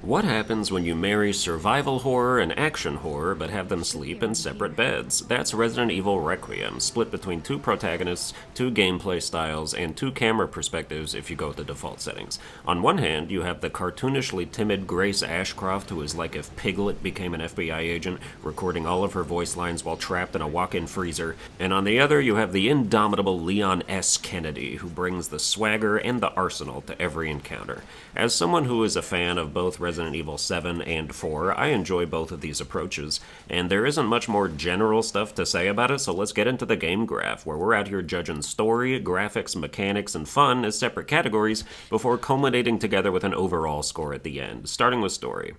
What happens when you marry survival horror and action horror but have them sleep in separate beds? That's Resident Evil Requiem, split between two protagonists, two gameplay styles, and two camera perspectives if you go with the default settings. On one hand, you have the cartoonishly timid Grace Ashcroft, who is like if Piglet became an FBI agent, recording all of her voice lines while trapped in a walk-in freezer. And on the other, you have the indomitable Leon S. Kennedy, who brings the swagger and the arsenal to every encounter. As someone who is a fan of both Resident Evil 7 and 4, I enjoy both of these approaches, and there isn't much more general stuff to say about it, so let's get into the game graph, where we're out here judging story, graphics, mechanics, and fun as separate categories before culminating together with an overall score at the end, starting with story.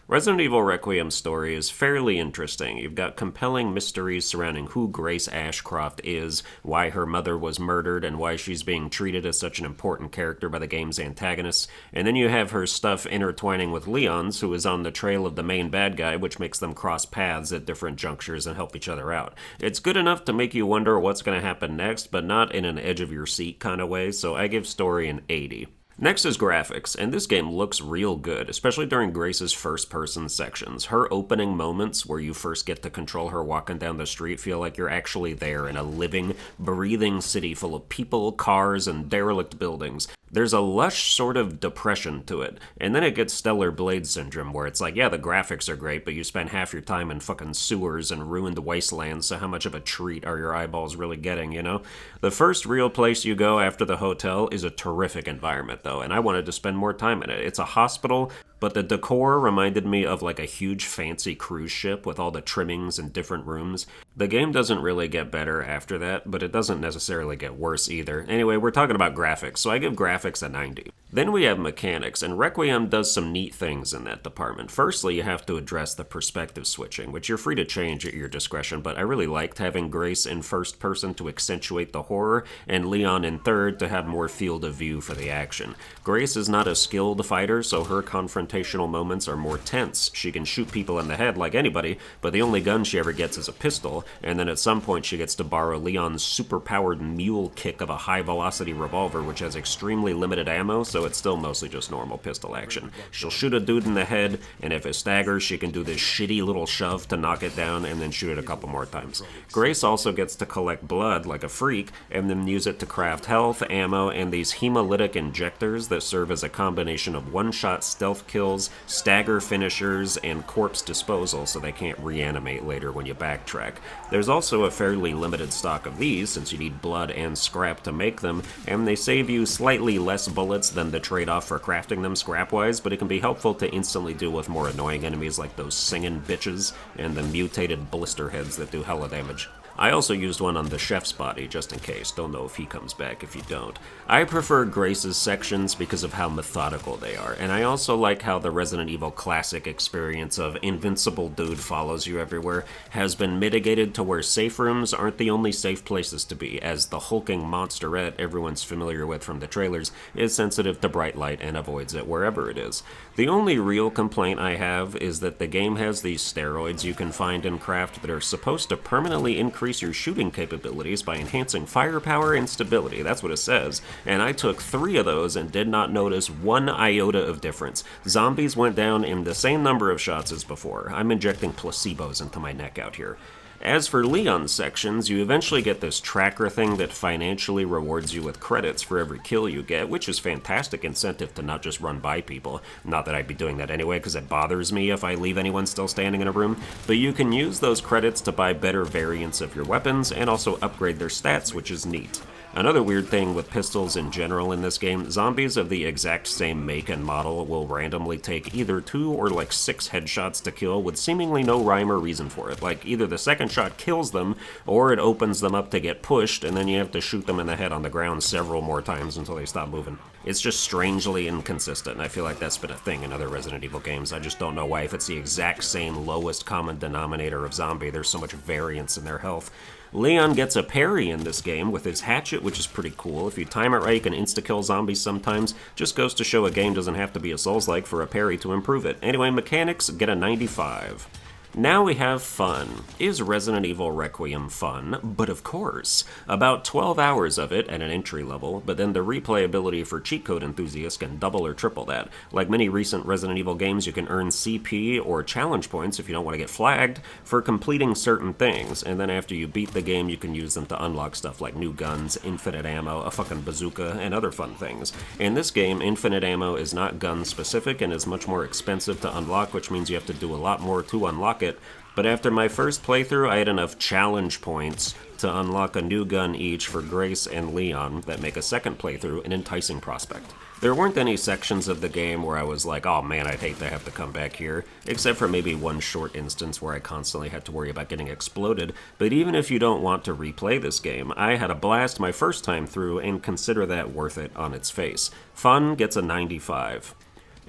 Resident Evil Requiem's story is fairly interesting. You've got compelling mysteries surrounding who Grace Ashcroft is, why her mother was murdered, and why she's being treated as such an important character by the game's antagonists. And then you have her stuff intertwining with Leon's, who is on the trail of the main bad guy, which makes them cross paths at different junctures and help each other out. It's good enough to make you wonder what's going to happen next, but not in an edge-of-your-seat kind of way, so I give story an 80. Next is graphics, and this game looks real good, especially during Grace's first-person sections. Her opening moments, where you first get to control her walking down the street, feel like you're actually there in a living, breathing city full of people, cars, and derelict buildings. There's a lush sort of depression to it, and then it gets Stellar Blade Syndrome, where it's like, yeah, the graphics are great, but you spend half your time in fucking sewers and ruined wastelands, so how much of a treat are your eyeballs really getting, you know? The first real place you go after the hotel is a terrific environment, though, and I wanted to spend more time in it. It's a hospital, but the decor reminded me of like a huge fancy cruise ship with all the trimmings and different rooms. The game doesn't really get better after that, but it doesn't necessarily get worse either. Anyway, we're talking about graphics, so I give graphics a 90. Then we have mechanics, and Requiem does some neat things in that department. Firstly, you have to address the perspective switching, which you're free to change at your discretion, but I really liked having Grace in first person to accentuate the horror, and Leon in third to have more field of view for the action. Grace is not a skilled fighter, so her confrontational moments are more tense. She can shoot people in the head like anybody, but the only gun she ever gets is a pistol, and then at some point she gets to borrow Leon's super-powered mule kick of a high-velocity revolver, which has extremely limited ammo, so it's still mostly just normal pistol action. She'll shoot a dude in the head, and if it staggers, she can do this shitty little shove to knock it down, and then shoot it a couple more times. Grace also gets to collect blood like a freak, and then use it to craft health, ammo, and these hemolytic injectors that serve as a combination of one-shot stealth kills, stagger finishers, and corpse disposal so they can't reanimate later when you backtrack. There's also a fairly limited stock of these, since you need blood and scrap to make them, and they save you slightly less bullets than the trade-off for crafting them scrap-wise, but it can be helpful to instantly deal with more annoying enemies like those singing bitches and the mutated blister heads that do hella damage. I also used one on the chef's body, just in case. Don't know if he comes back if you don't. I prefer Grace's sections because of how methodical they are, and I also like how the Resident Evil classic experience of invincible dude follows you everywhere has been mitigated to where safe rooms aren't the only safe places to be, as the hulking monsterette everyone's familiar with from the trailers is sensitive to bright light and avoids it wherever it is. The only real complaint I have is that the game has these steroids you can find in craft that are supposed to permanently increase your shooting capabilities by enhancing firepower and stability. That's what it says. And I took 3 of those and did not notice one iota of difference. Zombies went down in the same number of shots as before. I'm injecting placebos into my neck out here. As for Leon's sections, you eventually get this tracker thing that financially rewards you with credits for every kill you get, which is fantastic incentive to not just run by people. Not that I'd be doing that anyway, because it bothers me if I leave anyone still standing in a room, but you can use those credits to buy better variants of your weapons and also upgrade their stats, which is neat. Another weird thing with pistols in general in this game, zombies of the exact same make and model will randomly take either 2 or like 6 headshots to kill with seemingly no rhyme or reason for it. Like either the second shot kills them, or it opens them up to get pushed, and then you have to shoot them in the head on the ground several more times until they stop moving. It's just strangely inconsistent, and I feel like that's been a thing in other Resident Evil games. I just don't know why, if it's the exact same lowest common denominator of zombie, there's so much variance in their health. Leon gets a parry in this game with his hatchet, which is pretty cool. If you time it right, you can insta-kill zombies sometimes. Just goes to show a game doesn't have to be a Souls-like for a parry to improve it. Anyway, mechanics get a 95. Now we have fun. Is Resident Evil Requiem fun? But of course. About 12 hours of it at an entry level, but then the replayability for cheat code enthusiasts can double or triple that. Like many recent Resident Evil games, you can earn CP or challenge points if you don't want to get flagged for completing certain things, and then after you beat the game, you can use them to unlock stuff like new guns, infinite ammo, a fucking bazooka, and other fun things. In this game, infinite ammo is not gun specific and is much more expensive to unlock, which means you have to do a lot more to unlock it, but after my first playthrough, I had enough challenge points to unlock a new gun each for Grace and Leon that make a second playthrough an enticing prospect. There weren't any sections of the game where I was like, oh man, I'd hate to have to come back here, except for maybe one short instance where I constantly had to worry about getting exploded, but even if you don't want to replay this game, I had a blast my first time through and consider that worth it on its face. Fun gets a 95.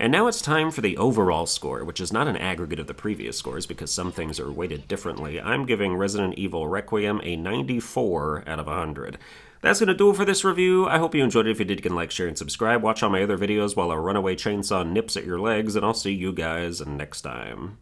And now it's time for the overall score, which is not an aggregate of the previous scores because some things are weighted differently. I'm giving Resident Evil Requiem a 94 out of 100. That's going to do it for this review. I hope you enjoyed it. If you did, you can like, share, and subscribe. Watch all my other videos while a runaway chainsaw nips at your legs, and I'll see you guys next time.